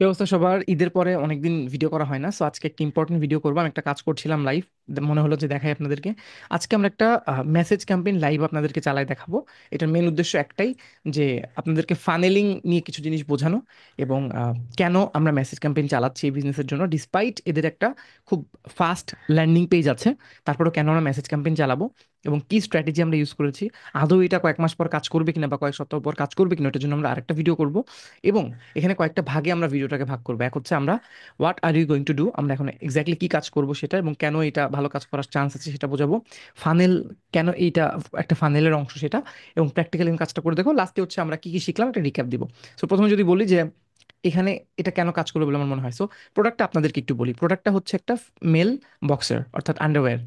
কি অবস্থা সবার? ঈদের পরে অনেকদিন ভিডিও করা হয় না, সো আজকে একটা ইম্পর্টেন্ট ভিডিও করবো। আমি একটা কাজ করছিলাম লাইভ, মনে হলো যে দেখাই আপনাদেরকে। আজকে আমরা একটা মেসেজ ক্যাম্পেইন লাইভ আপনাদেরকে চালাই দেখাবো। এটার মেন উদ্দেশ্য একটাই, যে আপনাদেরকে ফানেলিং নিয়ে কিছু জিনিস বোঝানো, এবং কেন আমরা মেসেজ ক্যাম্পেইন চালাচ্ছি এই বিজনেসের জন্য, ডিসপাইট এদের একটা খুব ফাস্ট ল্যান্ডিং পেজ আছে। তারপরেও কেন আমরা মেসেজ ক্যাম্পেইন চালাবো এবং কি স্ট্র্যাটেজি আমরা ইউজ করেছি, আদৌ এটা কয়েক মাস পর কাজ করবে কিনা বা কয়েক সপ্তাহ পর কাজ করবে কিনা, এটার জন্য আমরা আরেকটা ভিডিও করব। এবং এখানে কয়েকটা ভাগে আমরা ভিডিওটাকে ভাগ করবো। এক হচ্ছে আমরা what are you going to do, আমরা এখন এক্স্যাক্টলি কি কাজ করব সেটা, এবং কেন এটা ভালো কাজ করার চান্স আছে সেটা বোঝাবো। ফানেল, কেন এইটা একটা ফানেলের অংশ সেটা, এবং প্র্যাকটিক্যালি কাজটা করে দেখো। লাস্টে হচ্ছে আমরা কি কি শিখলাম একটা রিক্যাপ দিব। সো প্রথমে যদি বলি যে এখানে এটা কেন কাজ করবে বলে আমার মনে হয়, সো প্রোডাক্টটা আপনাদেরকে একটু বলি। প্রোডাক্টটা হচ্ছে একটা মেল বক্সার, অর্থাৎ আন্ডারওয়্যার।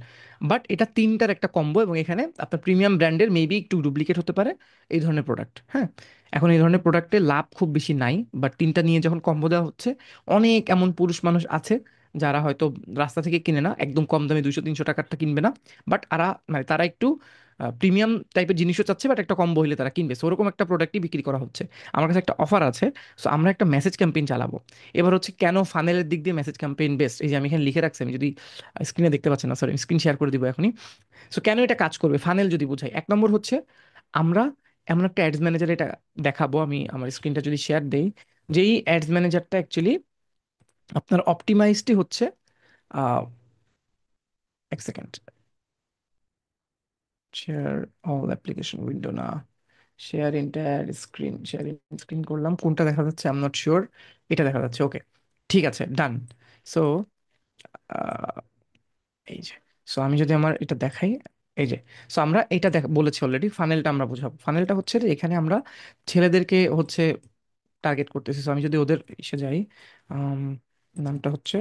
বাট এটা তিনটার একটা কম্বো, এবং এখানে আপনার প্রিমিয়াম ব্র্যান্ডের মেবি একটু ডুপ্লিকেট হতে পারে এই ধরনের প্রোডাক্ট। হ্যাঁ, এখন এই ধরনের প্রোডাক্টে লাভ খুব বেশি নাই, বাট তিনটা নিয়ে যখন কম্বো দেওয়া হচ্ছে, অনেক এমন পুরুষ মানুষ আছে যারা হয়তো রাস্তা থেকে কিনে না, একদম কম দামে 200-300 টাকারটা কিনবে না, বাট মানে তারা একটু প্রিমিয়াম টাইপের জিনিসও চাচ্ছে, বাট একটা কম্বো হলে তারা কিনবে। সো ওরকম একটা প্রোডাক্টই বিক্রি করা হচ্ছে। আমার কাছে একটা অফার আছে। সো আমরা একটা মেসেজ ক্যাম্পেইন চালাবো। এবার হচ্ছে কেন ফানেলের দিক দিয়ে মেসেজ ক্যাম্পেইন বেস্ট, এই যে আমি এখানে লিখে রাখছি, আমি যদি স্ক্রিনে দেখতে পাচ্ছেন না, সরি স্ক্রিন শেয়ার করে দিব এখনই। সো কেন এটা কাজ করবে ফানেল যদি বুঝাই, এক নম্বর হচ্ছে আমরা এমন একটা অ্যাডস ম্যানেজার এটা দেখাবো। আমি আমার স্ক্রিনটা যদি শেয়ার দেই, যেই অ্যাডস ম্যানেজারটা অ্যাকচুয়ালি আপনার অপটিমাইজডই হচ্ছে আহ, এক second, share all application window না, share entire screen, share screen করলাম, কোনটা দেখা যাচ্ছে আই এম নট শিওর। এটা দেখা যাচ্ছে, ওকে, ঠিক আছে, ডান। সো এই যে, সো আমি যদি আমার এটা দেখাই, এই যে, সো আমরা এটা বলেছি অলরেডি, ফানেলটা আমরা বুঝাবো। ফানেলটা হচ্ছে যে এখানে আমরা ছেলেদেরকে হচ্ছে টার্গেট করতেছি। সো আমি যদি ওদের এসে যাই, আম, নামটা হচ্ছে,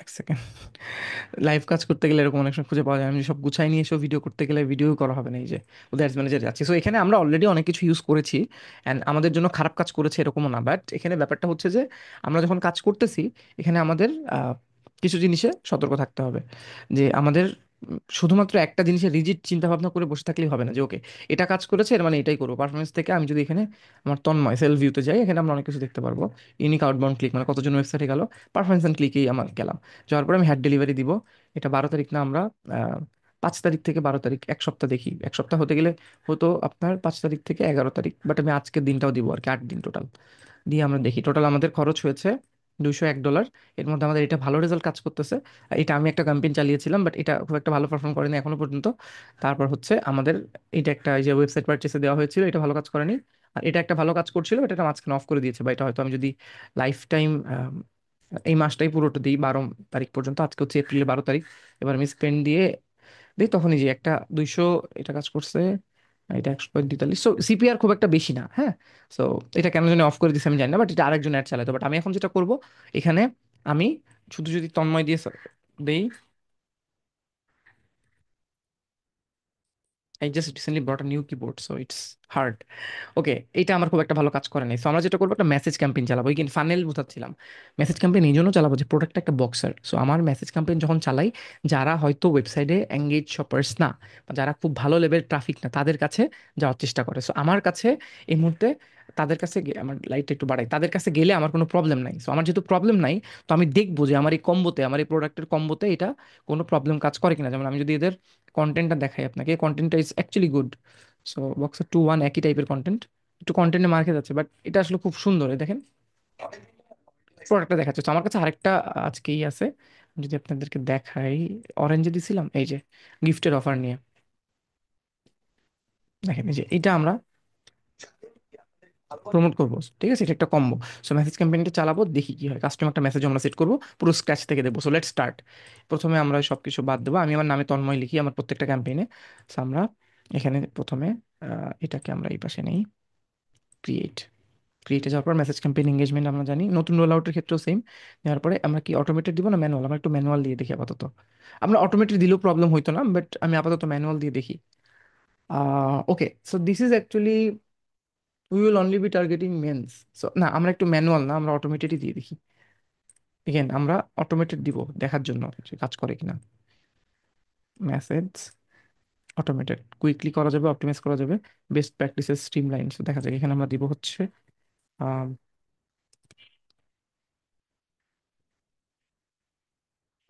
এক সেকেন্ড, লাইভ কাজ করতে গেলে এরকম অনেক সময় খুঁজে পাওয়া যায়। আমি সব গুছাই নিয়ে এসেও ভিডিও করতে গেলে ভিডিও করা হবে না। এই যে ওদের অ্যাডস ম্যানেজার যাচ্ছে। সো এখানে আমরা অলরেডি অনেক কিছু ইউজ করেছি, অ্যান্ড আমাদের জন্য খারাপ কাজ করেছে এরকমও না, বাট এখানে ব্যাপারটা হচ্ছে যে আমরা যখন কাজ করতেছি, এখানে আমাদের কিছু জিনিসে সতর্ক থাকতে হবে। যে আমাদের শুধুমাত্র একটা জিনিসের রিজিড চিন্তা ভাবনা করে বসে থাকলেই হবে না, যে ওকে এটা কাজ করেছে এর মানে এটাই করবো। পারফরমেন্স থেকে আমি যদি এখানে আমার তন্ময় সেলফ ভিউতে যাই, এখানে আমরা অনেক কিছু দেখতে পারবো। ইউনিক আউটবাউন্ড ক্লিক মানে কতজন ওয়েবসাইটে গেল, পারফরমেন্স অ্যান্ড ক্লিকেই আমার গেলাম। যাওয়ার পরে আমি হ্যাড ডেলিভারি দিব। এটা 12 তারিখ না, আমরা 5 তারিখ থেকে 12 তারিখ, এক সপ্তাহ দেখি। এক সপ্তাহ হতে গেলে হতো আপনার 5 তারিখ থেকে 11 তারিখ, বাট আমি আজকের দিনটাও দিব আর কি, 8 দিন টোটাল দিয়ে আমরা দেখি। টোটাল আমাদের খরচ হয়েছে $201। এর মধ্যে আমাদের এটা ভালো রেজাল্ট কাজ করতেছে। আর এটা আমি একটা ক্যাম্পেইন চালিয়েছিলাম, বাট এটা খুব একটা ভালো পারফর্ম করেনি এখনো পর্যন্ত। তারপর হচ্ছে আমাদের এটা একটা, এই যে ওয়েবসাইট পারচেসে দেওয়া হয়েছিল, এটা ভালো কাজ করেনি। আর এটা একটা ভালো কাজ করছিল, বাট এটা মাঝখানে অফ করে দিয়েছে। বা এটা হয়তো আমি যদি লাইফ টাইম এই মাসটাই পুরোটা দিই, 12 তারিখ পর্যন্ত, আজকে হচ্ছে এপ্রিলের 12 তারিখ, এবার আমি স্পেন্ড দিয়ে দিই, তখনই যে একটা 200 এটা কাজ করছে, এটা 142। সো সিপিআর খুব একটা বেশি না, হ্যাঁ। সো এটা কেন যেন অফ করে দিচ্ছে আমি জানি না, বাট এটা আরেকজন অ্যাড চালাতো। বাট আমি এখন যেটা করব, এখানে আমি শুধু যদি তন্ময় দিয়ে দেই, I just recently brought a new keyboard so it's hard. Okay, এটা আমার খুব একটা ভালো কাজ করে নাই। সো আমরা যেটা করবো, একটা মেসেজ ক্যাম্পেইন চালাবো। এই কিন্তু ফানেল বোঝাচ্ছিলাম, মেসেজ ক্যাম্পেইন এই জন্য চালাবো যে প্রোডাক্টটা একটা বক্সার। সো আমার মেসেজ ক্যাম্পেইন যখন চালাই, যারা হয়তো ওয়েবসাইটে এঙ্গেজ শপার্স না, বা যারা খুব ভালো লেভেল ট্রাফিক না, তাদের কাছে যাওয়ার চেষ্টা করে। সো আমার কাছে এই মুহূর্তে তাদের কাছে আমার লাইটটা একটু বাড়াই, তাদের কাছে গেলে আমার কোনো প্রবলেম নাই। সো আমার যেহেতু প্রবলেম নাই, তো আমি দেখবো যে আমার এই কম্বোতে, আমার এই প্রোডাক্টের কম্বোতে এটা কোনো প্রবলেম কাজ করে কিনা। যেমন আমি যদি এদের কন্টেন্টটা দেখাই আপনাকে, কন্টেন্টটা is actually good. So boxer 2-1 একই টাইপের কন্টেন্ট, একটু কন্টেন্টে মার্কে যাচ্ছে, বাট এটা আসলে খুব সুন্দর। এই দেখেন প্রোডাক্টটা দেখাচ্ছে। তো আমার কাছে আরেকটা আজকেই আছে, যদি আপনাদেরকে দেখাই, অরেঞ্জে দিছিলাম, এই যে গিফটের অফার নিয়ে দেখেন, এই যে এটা আমরা প্রমোট করবো। ঠিক আছে, এটা একটা কম্বো। সো মেসেজ ক্যাম্পেইনটা চালাবো, দেখি কি হয়। কাস্টমারটা মেসেজ আমরা সেট করবো, পুরো স্ক্র্যাচ থেকে দেবো। So let start. প্রথমে আমরা সবকিছু বাদ দেবো, আমি আমার নামে তন্ময় লিখি আমার প্রত্যেকটা ক্যাম্পেইনে। সো আমরা এখানে প্রথমে এটাকে আমরা এই পাশে নেই, ক্রিয়েট। ক্রিয়েটে যাওয়ার পর মেসেজ ক্যাম্পেইন এঙ্গেজমেন্ট আমরা জানি, নতুন রোল আউটের ক্ষেত্রেও সেম। দেওয়ার পরে আমরা কি অটোমেটেড দিব না ম্যানুয়াল? আমরা একটু ম্যানুয়াল দিয়ে দেখি আপাতত। আমরা অটোমেটেড দিলেও প্রবলেম হইতো না, বাট আমি আপাতত ম্যানুয়াল দিয়ে দেখি। Okay, so this is actually, we will only be targeting men's. So না, আমরা একটু ম্যানুয়াল না, আমরা অটোমেটেডই দিয়ে দেখি। এগেন আমরা অটোমেটেড দিব দেখার জন্য যে কাজ করে কিনা। মেসেজ অটোমেটেড, কুইকলি করা যাবে, অপটিমাইজ করা যাবে, বেস্ট প্র্যাকটিসেস, স্ট্রিমলাইন। দেখা যাক, এখানে আমরা দিব হচ্ছে আহ,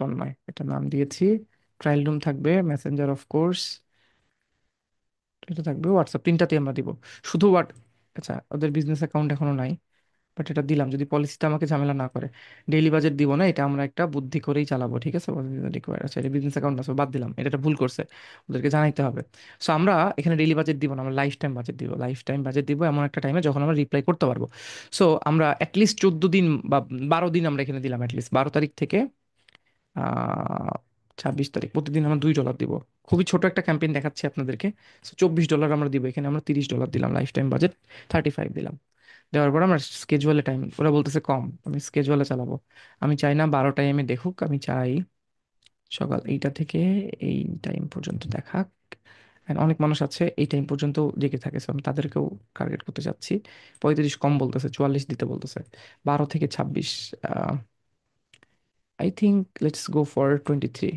তন্ময়, এটা নাম দিয়েছি। ট্রায়াল রুম থাকবে, মেসেঞ্জার অফ কোর্স, এটা থাকবে, হোয়াটসঅ্যাপ, তিনটাতে আমরা দিব। শুধু আচ্ছা, ওদের বিজনেস অ্যাকাউন্ট এখনো নাই, বাট এটা দিলাম যদি পলিসিটা আমাকে ঝামেলা না করে। ডেইলি বাজেট দিব না, এটা আমরা একটা বুদ্ধি করেই চালাবো, ঠিক আছে? রিকোয়ার আছে, এটা বিজনেস অ্যাকাউন্ট আছে, বাদ দিলাম, এটা একটা ভুল করছে, ওদেরকে জানাইতে হবে। সো আমরা এখানে ডেইলি বাজেট দিব না, আমরা লাইফ টাইম বাজেট দিব। লাইফ টাইম বাজেট দিব এমন একটা টাইমে যখন আমরা রিপ্লাই করতে পারবো। সো আমরা অ্যাটলিস্ট 14 দিন বা 12 দিন আমরা এখানে দিলাম, অ্যাটলিস্ট 12 তারিখ থেকে 26 তারিখ, প্রতিদিন আমরা $2 দিব। খুবই ছোট একটা ক্যাম্পেইন দেখাচ্ছি আপনাদেরকে। সো $24 আমরা দিব, এখানে আমরা $30 দিলাম, লাইফ টাইম বাজেট 35 দিলাম। দেওয়ার পর আমরা স্কেজুয়ালে টাইম, ওরা বলতেছে কম, আমি স্কেজুয়ালে চালাবো। আমি চাই না 12 টাইমে দেখুক, আমি চাই সকাল এইটা থেকে এই টাইম পর্যন্ত দেখাক। And অনেক মানুষ আছে এই টাইম পর্যন্ত জেগে থাকে, so আমি তাদেরকেও টার্গেট করতে চাচ্ছি। 35 কম বলতেছে, 44 দিতে বলতেছে। 12 থেকে 26, I think let's go for 23,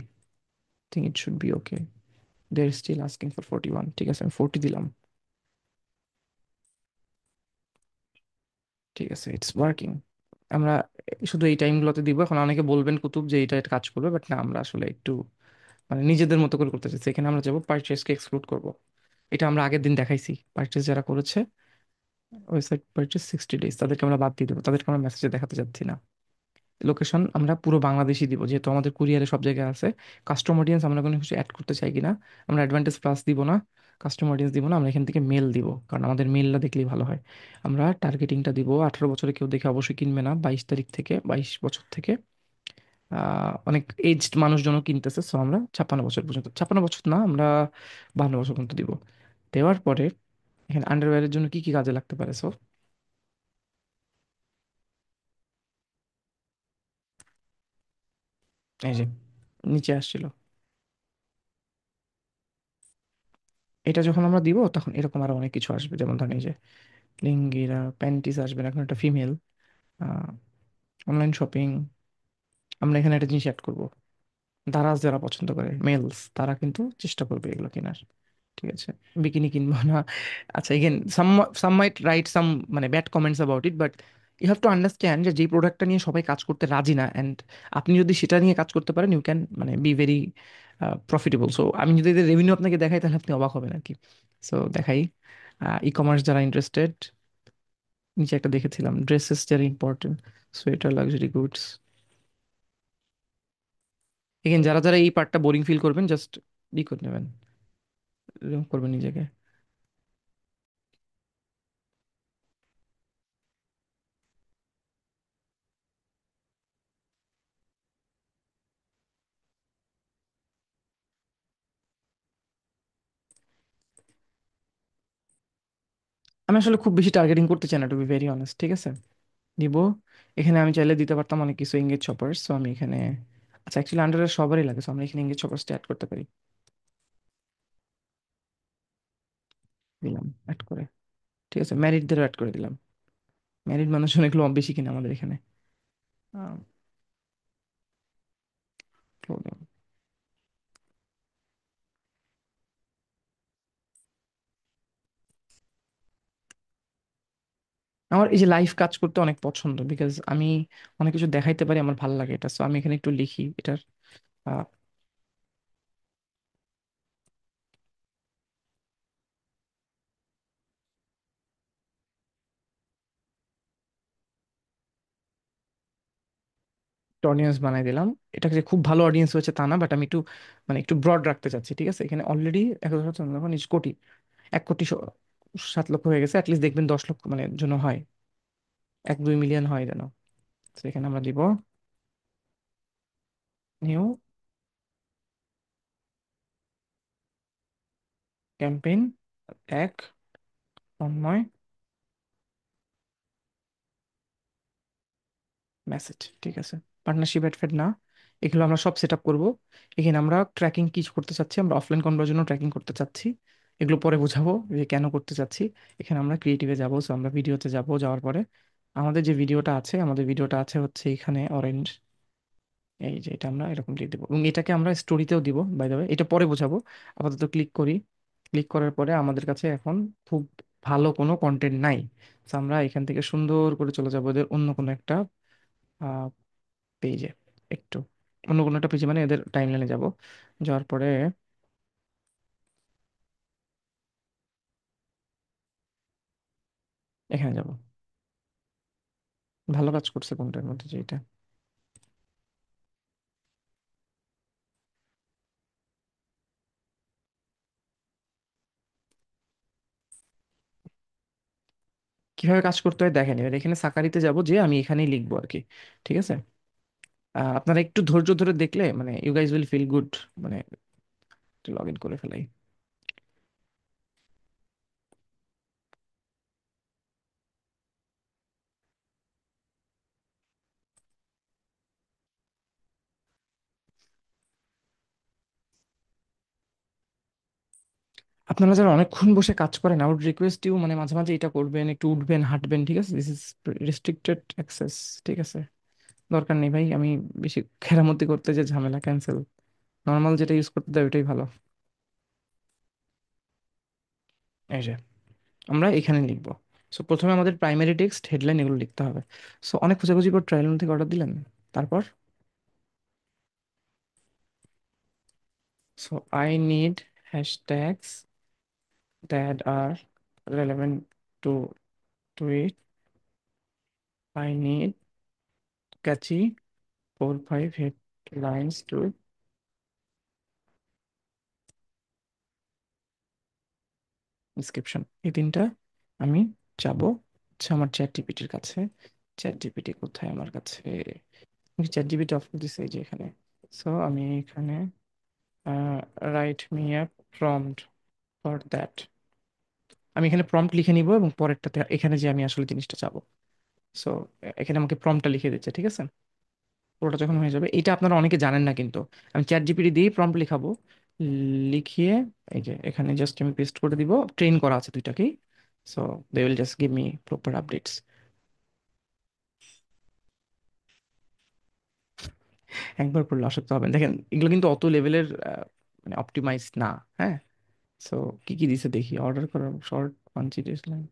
think it should be okay. They are still asking for 41, ঠিক আছে আমি 40 দিলাম। ঠিক আছে, ইটস ওয়ার্কিং। আমরা শুধু এই টাইমগুলোতে দিব। এখন অনেকে বলবেন কুতুব যে এটা কাজ করবে, বাট না, আমরা আসলে একটু মানে নিজেদের মতো করে করতে চাইছি। এখানে আমরা যাবো, পারচেসকে এক্সক্লুড করব। এটা আমরা আগের দিন দেখাইছি, পারচেস যারা করেছে ওয়েবসাইট পারচেস 60 ডেজ, তাদেরকে আমরা বাদ দিয়ে দেবো, তাদেরকে আমরা মেসেজে দেখাতে যাচ্ছি না। লোকেশন আমরা পুরো বাংলাদেশই দিব, যেহেতু আমাদের কুরিয়ারে সব জায়গায় আছে। কাস্টম অডিয়েন্স আমরা কোনো কিছু অ্যাড করতে চাই কিনা, আমরা অ্যাডভান্টেজ প্লাস দিব না, কাস্টম অডিয়েন্স দিব না, আমরা এখান থেকে মেল দিব, কারণ আমাদের মেলটা দেখলেই ভালো হয়। আমরা টার্গেটিংটা দিব 18 বছরে কেউ দেখে অবশ্যই কিনবে না, 22 তারিখ থেকে, 22 বছর থেকে। অনেক এজড মানুষজনও কিনতেছে, সো আমরা 56 বছর পর্যন্ত, 56 বছর না, আমরা 52 বছর পর্যন্ত দিব। দেওয়ার পরে এখানে আন্ডারওয়্যারের জন্য কি কি কাজে লাগতে পারে, সো এই যে নিচে আসছিল, এটা যখন আমরা দিব তখন এরকম আরো অনেক কিছু আসবে, যেমন ধরেন এই যে লিঙ্গিরা, প্যান্টিস আসবে না, এখন একটা ফিমেল, অনলাইন শপিং। আমরা এখানে একটা জিনিস অ্যাড করবো, দারাজ যারা পছন্দ করে মেলস, তারা কিন্তু চেষ্টা করবে এগুলো কেনার, ঠিক আছে? বিকিনি কিনবো না। আচ্ছা, এগেন সাম মাইট রাইট সাম মানে bad comments about it, but you have to understand যে যেই প্রোডাক্টটা নিয়ে সবাই কাজ করতে রাজি না, অ্যান্ড আপনি যদি সেটা নিয়ে কাজ করতে পারেন, ইউ ক্যান মানে বি ভেরি প্রফিটেবল। সো আমি যদি এদের রেভিনিউ আপনাকে দেখাই, তাহলে আপনি অবাক হবেন আর কি। সো দেখাই, ই কমার্স যারা ইন্টারেস্টেড, নিচে একটা দেখেছিলাম, ড্রেসেস যারা important, sweater, luxury goods. Again যারা যারা এই পার্টটা বোরিং ফিল করবেন, জাস্ট ই করে নেবেন, remove করবেন নিজেকে। আমি আসলে খুব বেশি টার্গেটিং করতে চাই না, টু বি ভেরি অনেস্ট, ঠিক আছে? দিব, এখানে আমি চাইলে দিতে পারতাম অনেক কিছু, এঙ্গেজ শপার্স, সো আমি এখানে, আচ্ছা অ্যাকচুয়ালি আন্ডারে সবারই লাগে, সো আমরা এখানে এঙ্গেজ শপার্সটা অ্যাড করতে পারি। দিলাম অ্যাড করে, ঠিক আছে, ম্যারিডদেরও অ্যাড করে দিলাম। ম্যারিড মানুষ অনেকগুলো বেশি কিনা আমাদের এখানে। clothing। আমার এই যে লাইভ কাজ করতে অনেক পছন্দ, বিকজ আমি অনেক কিছু দেখাইতে পারি, আমার ভালো লাগে এটা, সো আমি এখানে একটু লিখি এটার। অডিয়েন্স বানাই দিলাম। এটা যে খুব ভালো অডিয়েন্স হয়েছে তা না, বাট আমি একটু মানে একটু ব্রড রাখতে চাচ্ছি, ঠিক আছে? এখানে অলরেডি 1,000,000 1 কোটি 7 লক্ষ হয়ে গেছে, অ্যাটলিস্ট দেখবেন 10 লক্ষ মানে জন্য হয়, 1-2 মিলিয়ন হয় যেন। তো এখানে আমরা দিব নিউ ক্যাম্পেইন, এক তন্ময় মেসেজ, ঠিক আছে? পার্টনারশিপ অ্যাড ফেড না, এগুলো আমরা সব সেট আপ করবো। এখানে আমরা ট্র্যাকিং কি করতে চাচ্ছি, আমরা অফলাইন কনভার্জনও ট্র্যাকিং করতে চাচ্ছি, এগুলো পরে বোঝাবো যে কেন করতে চাচ্ছি। এখানে আমরা ক্রিয়েটিভে যাবো, সো আমরা ভিডিওতে যাবো, যাওয়ার পরে আমাদের যে ভিডিওটা আছে, আমাদের ভিডিওটা আছে হচ্ছে এখানে অরেঞ্জ, এই যে এটা আমরা এরকম দিয়ে দেবো এবং এটাকে আমরা স্টোরিতেও দিব, বাই দ্য ওয়ে এটা পরে বোঝাবো। আপাতত ক্লিক করি। ক্লিক করার পরে আমাদের কাছে এখন খুব ভালো কোনো কন্টেন্ট নাই। তো আমরা এখান থেকে সুন্দর করে চলে যাবো এদের অন্য কোনো একটা পেজে, একটু অন্য কোনো একটা পেজে মানে এদের টাইমলাইনে যাব। যাওয়ার পরে এখানে যাব। ভালো কাজ করছে কোনটার মধ্যে, যে এটা কিভাবে কাজ করতে হয় দেখেন। এবার এখানে সাকারিতে যাব, যে আমি এখানেই লিখবো আর কি। ঠিক আছে। আপনারা একটু ধৈর্য ধরে দেখলে মানে you guys will feel good. মানে লগ ইন করে ফেলাই। আপনারা যারা অনেকক্ষণ বসে কাজ করেন, আই উড রিকোয়েস্ট ইউ মানে মাঝে মাঝে এটা করবেন, একটু উঠবেন হাঁটবেন, ঠিক আছে? This is restricted access. ঠিক আছে, দরকার নেই ভাই। আমি বেশি খেরামতি করতে যে ঝামেলা, ক্যান্সেল। নর্মাল যেটা ইউজ করতে দেয় ওইটাই ভালো। এই যে আমরা এখানে লিখবো। সো প্রথমে আমাদের প্রাইমারি টেক্সট, হেডলাইন এগুলো লিখতে হবে। সো অনেক খোঁজাখুঁজি পর ট্রায়াল থেকে অর্ডার দিলেন। তারপর so I need hashtags that are relevant to to it. I need catchy 4-5 headlines two description. এই তিনটা আমি যাবো হচ্ছে আমার চ্যাট জিপিটির কাছে। চ্যাট জিপিটি কোথায় আমার কাছে? চ্যাট জিপিটি অফ দিছে এই যে এখানে। সো আমি এখানে write me a prompt for that. আমি এখানে প্রম্পট লিখে নিব এবং পরেরটাতে এখানে যে আমি আসলে জিনিসটা চাবো। সো এখানে আমাকে প্রম্পটটা লিখে দিচ্ছে, ঠিক আছে? পুরোটা যখন হয়ে যাবে, এটা আপনারা অনেকে জানেন না কিন্তু আমি চ্যাট জিপিটি দিয়েই প্রম্পট লিখাবো। লিখিয়ে এই যে এখানে জাস্ট আমি পেস্ট করে দিব। ট্রেন করা আছে দুইটাকেই। So they will just give me proper updates. একবার পড়লে আসক্ত হবেন। দেখেন এগুলো কিন্তু অত লেভেলের মানে অপটিমাইজ না। হ্যাঁ। সো কি কি দিছে দেখি। অর্ডার করার short Panji line.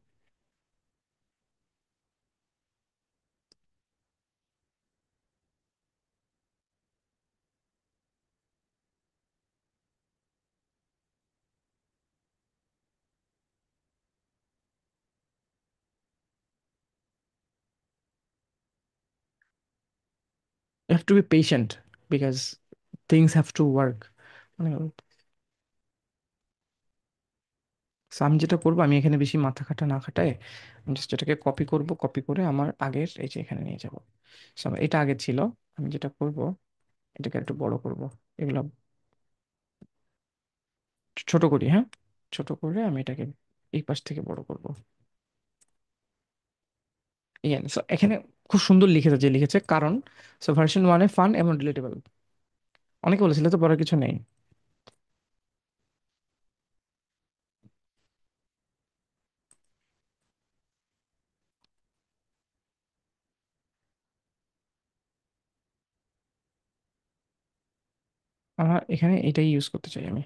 You have to be patient because things have to work মানে। so আমি যেটা করবো, আমি এখানে বেশি মাথা খাটা না খাটায় আমি জাস্ট এটাকে কপি করব। কপি করে আমার আগের এই যে এখানে নিয়ে যাব। So এটা আগে ছিল। আমি যেটা করব, এটাকে একটু বড় করব। এগুলো ছোট করি, হ্যাঁ। ছোট করে আমি এটাকে এই পাশ থেকে বড় করব। ইয়ান সো এখানে খুব সুন্দর লিখেছে, যে লিখেছে কারণ। সো ভার্সন 1 ফান এবং রিলেটেবল। অনেকে বলেছিল তো পড়ার কিছু নেই। আমার এখানে এটাই ইউজ করতে চাই আমি।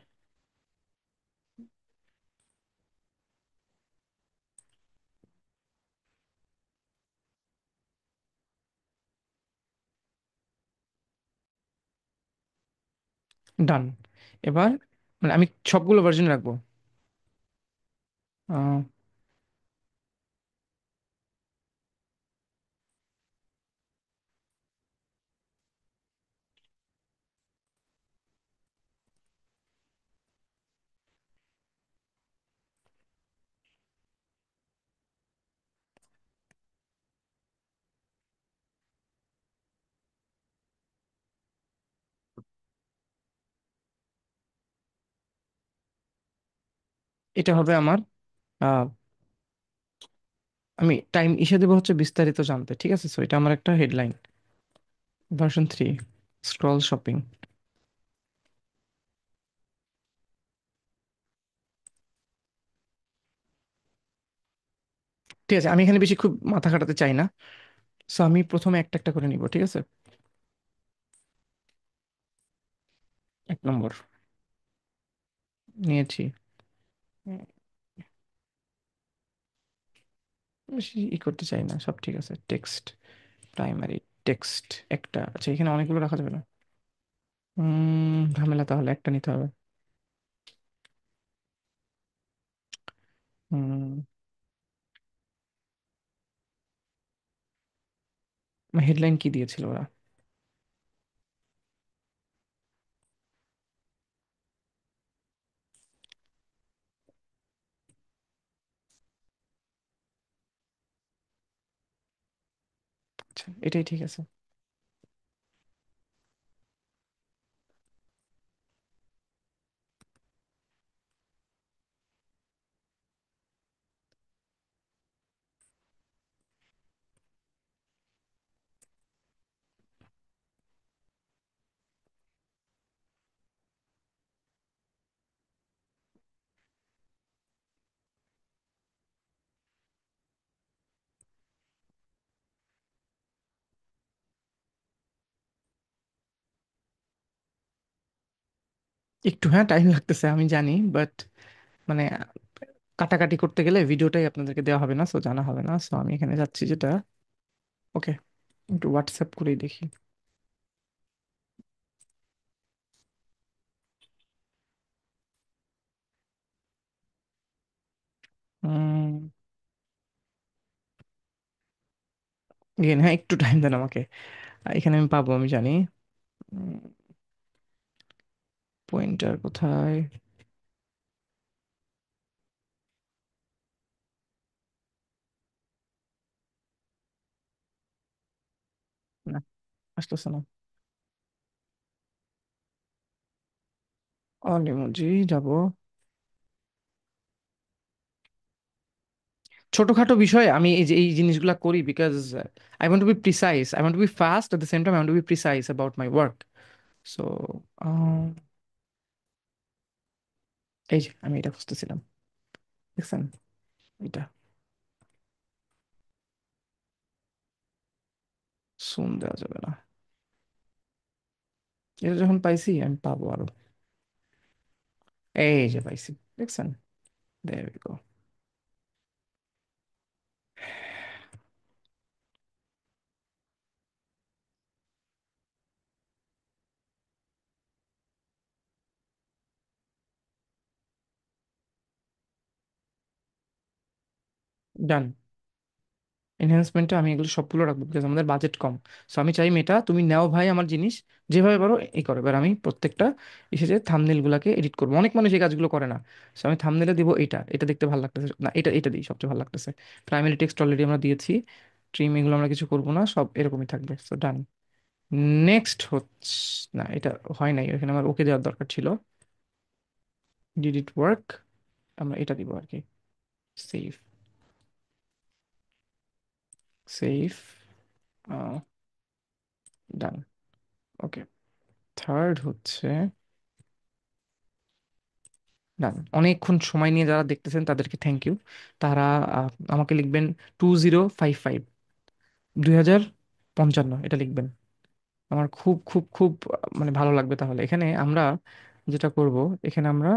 ডান। এবার মানে আমি সবগুলো ভার্সন রাখবো। আহ, এটা হবে আমার আহ, আমি টাইম ইসে দেবো হচ্ছে বিস্তারিত জানতে। ঠিক আছে, সো এটা আমার একটা হেডলাইন। Version 3 scroll shopping. ঠিক আছে, আমি এখানে বেশি খুব মাথা খাটাতে চাই না। সো আমি প্রথমে একটা একটা করে নিব, ঠিক আছে? 1 নম্বর নিয়েছি। উম, বেশি করতে চাই না, সব ঠিক আছে। টেক্সট, প্রাইমারি টেক্সট একটা, আচ্ছা এখানে অনেকগুলো রাখা যাবে না। ঝামেলা, তাহলে একটা নিতে হবে। হুম। হেডলাইন কি দিয়েছিল ওরা? আচ্ছা এটাই ঠিক আছে। একটু হ্যাঁ টাইম লাগতেছে আমি জানি, বাট মানে কাটাকাটি করতে গেলে ভিডিওটাই আপনাদেরকে দেওয়া হবে না, সো জানা হবে না, সো আমি এখানে যাচ্ছি যেটা। ওকে, একটু হোয়াটসঅ্যাপ করেই দেখি। হুম। হ্যাঁ একটু টাইম দেন আমাকে। এখানে আমি পাবো, আমি জানি। পয়েন্টার কোথায়? না, আসতেছে না। অল ইমোজি যাব। ছোটখাটো বিষয়ে আমি এই যে এই জিনিসগুলো করি because I want to be precise, I want to be fast, at the same time I want to be precise about my work. So এই যে আমি এটা খুঁজতেছিলাম, দেখছেন? এটা শুন দেওয়া যাবে না। এটা যখন পাইছি আমি পাবো আরো। এই যে পাইছি, দেখছেন? There we go. ডান। এনহ্যান্সমেন্টে আমি এগুলো সবগুলো রাখবো বিকজ আমাদের বাজেট কম। সো আমি চাই মেটা তুমি নাও ভাই আমার জিনিস, যেভাবে পারো এই করো। এবার আমি প্রত্যেকটা এসে যে থাম্বনেল গুলাকে এডিট করবো, অনেক মানুষ এই কাজগুলো করে না। সো আমি থাম্বনেলে দিব এইটা, এটা দেখতে ভালো লাগতেছে না, এটা এটা দিই সবচেয়ে ভালো লাগতেছে। প্রাইমারি টেক্সট অলরেডি আমরা দিয়েছি। ট্রিম এগুলো আমরা কিছু করবো না, সব এরকমই থাকবে। সো ডান। নেক্সট হচ্ছে, না এটা হয় নাই, এখানে আমার ওকে দেওয়ার দরকার ছিল। Did it work? আমরা এটা দিব আর কি। সেভ, সেভ, ডান। ওকে। থার্ড হচ্ছে, না অনেকক্ষণ সময় নিয়ে যারা দেখতেছেন তাদেরকে থ্যাংক ইউ। তারা আমাকে লিখবেন 2055, 2055 এটা লিখবেন। আমার খুব খুব খুব মানে ভালো লাগবে। তাহলে এখানে আমরা যেটা করব, এখানে আমরা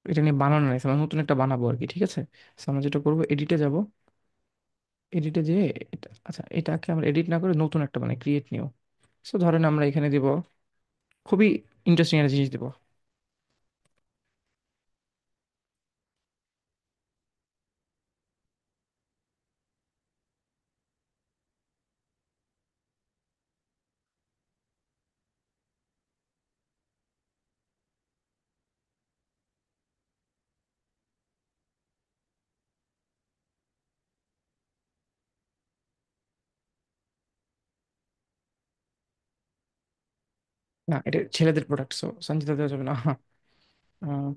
এটা নিয়ে বানানো নাই, আমরা নতুন একটা বানাবো আর কি, ঠিক আছে? So, আমরা যেটা করবো, এডিটে যাব। এডিটে যে আচ্ছা এটাকে আমরা এডিট না করে নতুন একটা মানে ক্রিয়েট নিউ। সো ধরেন আমরা এখানে দিব, খুবই ইন্টারেস্টিং একটা জিনিস দিব। না এটা ছেলেদের প্রোডাক্ট, সো সঞ্চিতা দেওয়া যাবে না। আহ,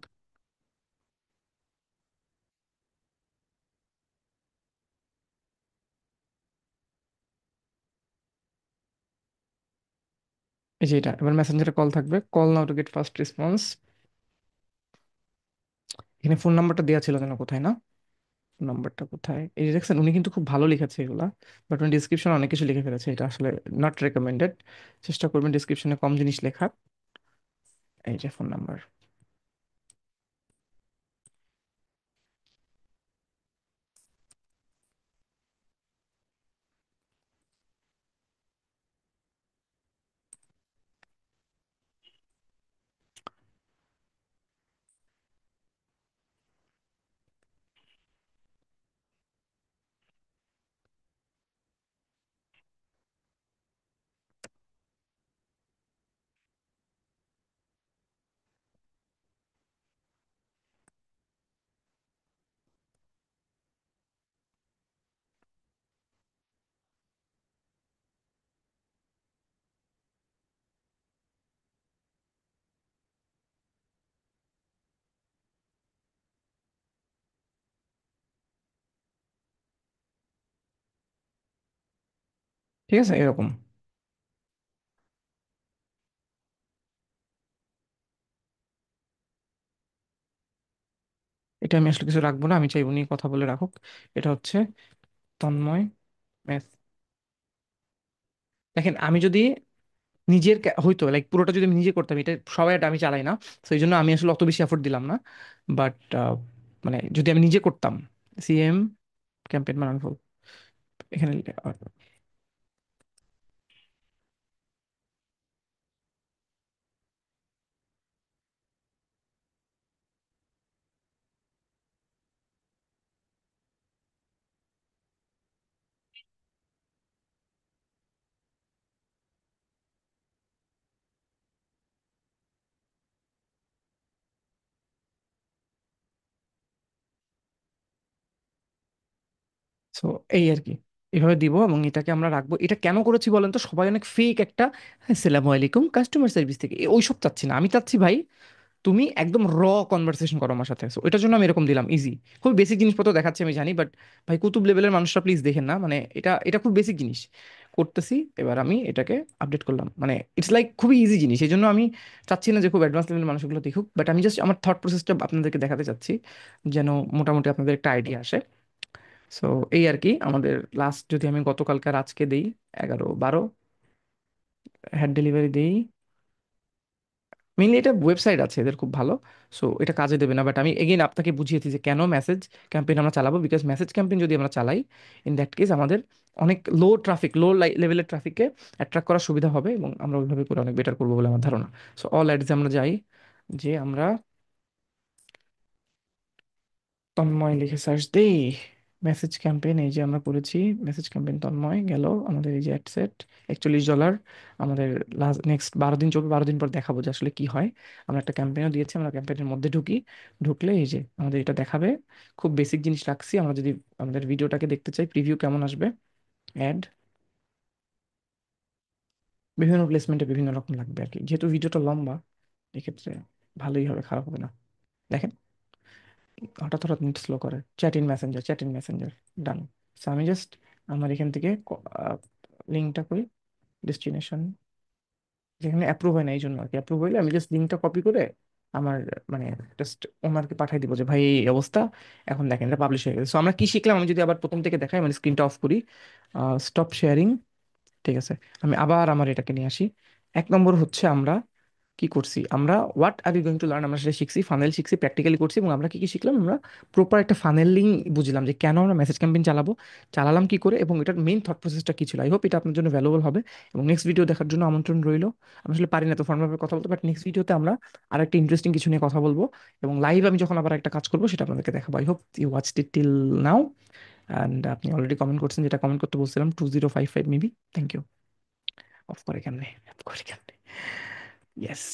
এই যে এটা, এবার মেসেঞ্জারে কল থাকবে, call now to get first response. এখানে ফোন নাম্বারটা দেওয়া ছিল যেন, কোথায় না? ফোন নাম্বারটা কোথায়? এই যে দেখছেন, উনি কিন্তু খুব ভালো লিখেছে এগুলা, বাট উনি ডিসক্রিপশন অনেক কিছু লিখে ফেলেছে, এটা আসলে নট রেকমেন্ডেড। চেষ্টা করবেন ডিসক্রিপশনে কম জিনিস লেখার। এই যে ফোন নাম্বার। ঠিক আছে, এরকম। এটা আমি আসলে কিছু রাখবো না, আমি চাই উনি কথা বলে রাখুক। এটা হচ্ছে তন্ময় ম্যাথ। দেখেন, আমি যদি নিজের হইতো লাইক পুরোটা যদি আমি নিজে করতাম, এটা সবাই আমি চালাই না, সেই জন্য আমি আসলে অত বেশি এফোর্ট দিলাম না। বাট মানে যদি আমি নিজে করতাম, সিএম ক্যাম্পেইন বানানো ফুল এখানে। সো এই আর কি, এভাবে দিব এবং এটাকে আমরা রাখবো। এটা কেন করেছি বলেন তো? সবাই অনেক ফেক একটা আসসালামু আলাইকুম কাস্টমার সার্ভিস থেকে, ওইসব চাচ্ছি না। আমি চাচ্ছি ভাই তুমি একদম কনভারসেশন করো আমার সাথে। So, এটার জন্য আমি এরকম দিলাম ইজি। খুব বেসিক জিনিসপত্র দেখাচ্ছি আমি জানি, বাট ভাই কুতুব লেভেলের মানুষরা প্লিজ দেখেন না, মানে এটা এটা খুব বেসিক জিনিস করতেছি। এবার আমি এটাকে আপডেট করলাম, মানে ইটস লাইক খুবই ইজি জিনিস। এই জন্য আমি চাচ্ছি না যে খুব অ্যাডভান্স লেভেলের মানুষগুলো দেখুক, বাট আমি জাস্ট আমার থট প্রসেসটা আপনাদেরকে দেখাতে চাচ্ছি, যেন মোটামুটি আপনাদের একটা আইডিয়া আসে। সো এই আর কি আমাদের লাস্ট, যদি আমি গতকালকে আর আজকে দেই, 11 12 হ্যাড ডেলিভারি দেই। মেইনলি এটা ওয়েবসাইট আছে এদের খুব ভালো। সো এটা কাজে দেবে না, বাট আমি এগেইন আপনাকে বুঝিয়েছি যে কেন মেসেজ ক্যাম্পেইন আমরা চালাবো। বিকজ মেসেজ ক্যাম্পেইন যদি আমরা চালাই, ইন দ্যাট কেস আমাদের অনেক লো লেভেলের ট্রাফিককে অ্যাট্রাক্ট করার সুবিধা হবে, এবং আমরা ওইভাবে করে অনেক বেটার করবো বলে আমার ধারণা। সো অল অ্যাডসে আমরা যাই, যে আমরা তন্ময় লিখে সার্চ দেই, মেসেজ ক্যাম্পেইন এই যে আমরা করেছি, মেসেজ ক্যাম্পেইন তন্ময় গেল আমাদের এই যে অ্যাড সেট $41। আমাদের লাস্ট নেক্সট 12 দিন চলবে, 12 দিন পর দেখাবো যে আসলে কি হয়। আমরা একটা ক্যাম্পেইনও দিয়েছি, আমরা ক্যাম্পেইনের মধ্যে ঢুকি, ঢুকলে এই যে আমাদের এটা দেখাবে। খুব বেসিক জিনিস রাখছি। আমরা যদি আমাদের ভিডিওটাকে দেখতে চাই, প্রিভিউ কেমন আসবে, অ্যাড বিভিন্ন প্লেসমেন্টে বিভিন্ন রকম লাগবে আর কি, যেহেতু ভিডিওটা লম্বা এক্ষেত্রে ভালোই হবে, খারাপ হবে না। দেখেন, হঠাৎ হঠাৎ নেট স্লো করে। Chat in Messenger, done. So আমি জাস্ট আমার এখান থেকে লিঙ্কটা করি, ডেস্টিনেশন, যেখানে অ্যাপ্রুভ হয় না এই জন্য আর কি। অ্যাপ্রুভ হইলে আমি জাস্ট লিঙ্কটা কপি করে আমার মানে জাস্ট ওনারকে পাঠিয়ে দিব যে ভাই এই অবস্থা, এখন দেখেন এটা পাবলিশ হয়ে গেছে। সো আমরা কি শিখলাম, আমি যদি আবার প্রথম থেকে দেখাই, মানে স্ক্রিনটা অফ করি, স্টপ শেয়ারিং, ঠিক আছে, আমি আবার আমার এটাকে নিয়ে আসি। 1 নম্বর হচ্ছে আমরা কি করছি, আমরা what are you going to learn, আমরা সেটা শিখছি, ফানেল শিখছি, প্র্যাকটিক্যালি করছি। এবং আমরা কি কি শিখলাম, আমরা প্রপার একটা ফানেলিং বুঝলাম যে কেন আমরা মেসেজ ক্যাম্পেইন চালাবো, চালালাম কি করে, এবং এটার মেইন থট প্রসেসটা কি ছিল। আই হোপ এটা আপনার জন্য ভ্যালুয়েবল হবে, এবং নেক্সট ভিডিও দেখার জন্য আমন্ত্রণ রইলো। আমি আসলে পারি না তো ফর্মাল ভাবে কথা বলতে, বাট নেক্সট ভিডিওতে আমরা আর একটা ইন্টারেস্টিং কিছু নিয়ে কথা বলবো, এবং লাইভ আমি যখন আবার একটা কাজ করবো সেটা আপনাদেরকে দেখাবো। I hope you watch it till now. And আপনি অলরেডি কমেন্ট করছেন, যেটা কমেন্ট করতে বলছিলাম 2055 মেবি। Thank you. অফ করে কেমনে, অফ করে কেমনে, ইয়েস।